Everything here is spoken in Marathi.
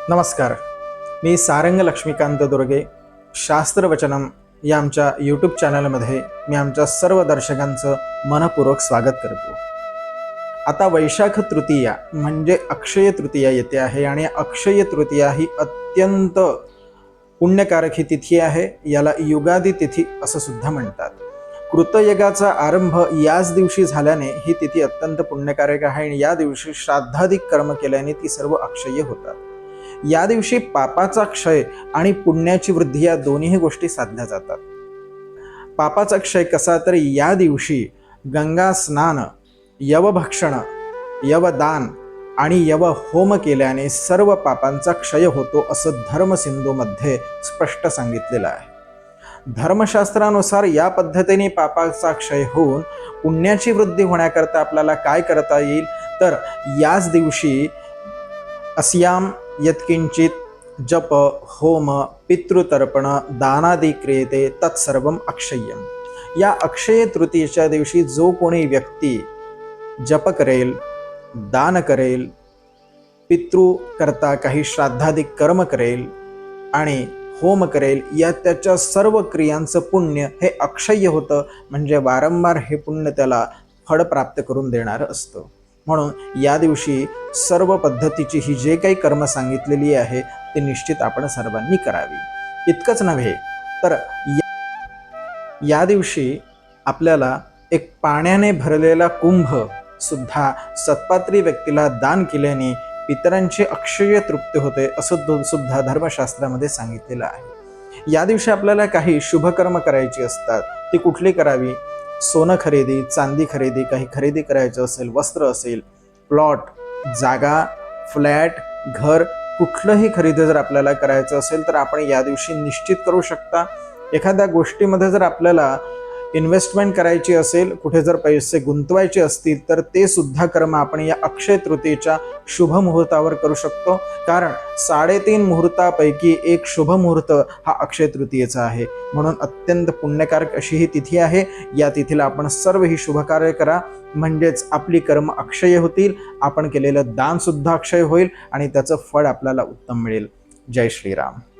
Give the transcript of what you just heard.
नमस्कार. मी सारंग लक्ष्मीकांत दुर्गे. शास्त्रवचनम या आमच्या यूट्यूब चॅनलमध्ये मी आमच्या सर्व दर्शकांचं मनपूर्वक स्वागत करतो. आता वैशाख तृतीया म्हणजे अक्षय तृतीया येते आहे आणि अक्षय तृतीया ही अत्यंत पुण्यकारक ही तिथी आहे. याला युगादी तिथी असं सुद्धा म्हणतात. कृतयुगाचा आरंभ याच दिवशी झाल्याने ही तिथी अत्यंत पुण्यकारक आहे आणि या दिवशी श्राद्धाधिक कर्म केल्याने ती सर्व अक्षय होतात. या दिवशी पापाचा क्षय आणि पुण्याची वृद्धी या दोन्ही गोष्टी साधल्या जातात. पापाचा क्षय कसा, तर या दिवशी गंगा स्नान, यवभक्षण, यवदान आणि यवहोम केल्याने सर्व पापांचा क्षय होतो असं धर्मसिंधूमध्ये स्पष्ट सांगितलेलं आहे. धर्मशास्त्रानुसार या पद्धतीने पापाचा क्षय होऊन पुण्याची वृद्धी होण्याकरता आपल्याला काय करता येईल, तर याच दिवशी अस्याम यत्किंचित जप होम पितृतर्पण दानादि क्रियते तत्सर्वम अक्षय्यम. या अक्षय तृतीयेच्या दिवशी जो कोणी व्यक्ती जप करेल, दान करेल, पितृ करता काही श्राद्धाधिक कर्म करेल आणि होम करेल, या त्याच्या सर्व क्रियांचं पुण्य हे अक्षय्य होतं. म्हणजे वारंवार हे पुण्य त्याला फळ प्राप्त करून देणारं असतं. म्हणून या दिवशी सर्व पद्धतीची ही जे काही कर्म सांगितलेली आहे ते निश्चित आपण सर्वांनी करावी. इतकंच नव्हे तर या दिवशी आपल्याला एक पाण्याने भरलेला कुंभ सुद्धा सत्पात्री व्यक्तीला दान केल्याने पितरांची अक्षय तृप्ती होते असं सुद्धा धर्मशास्त्रामध्ये सांगितलेलं आहे. या दिवशी आपल्याला काही शुभकर्म करायची असतात. ती कुठली करावी? सोनं खरेदी, चांदी खरेदी, काही खरेदी करायचं असेल, वस्त्र असेल, प्लॉट, जागा, फ्लॅट, घर, कुठलंही खरेदी जर आपल्याला करायचं असेल तर आपण या दिवशी निश्चित करू शकता. एखाद्या गोष्टीमध्ये जर आपल्याला इन्व्हेस्टमेंट करायची असेल, कुठे जर पैसे गुंतवायचे असतील तर ते सुद्धा कर्म आपण या अक्षय तृतीयेच्या शुभ मुहूर्तावर करू शकतो. कारण 3.5 मुहूर्तापैकी एक शुभ मुहूर्त हा अक्षय तृतीयेचा आहे. म्हणून अत्यंत पुण्यकारक अशी ही तिथी आहे. या तिथीला आपण सर्व ही शुभकार्य करा, म्हणजेच आपली कर्म अक्षय होतील, आपण केलेलं दान सुद्धा अक्षय होईल आणि त्याचं फळ आपल्याला उत्तम मिळेल. जय श्रीराम.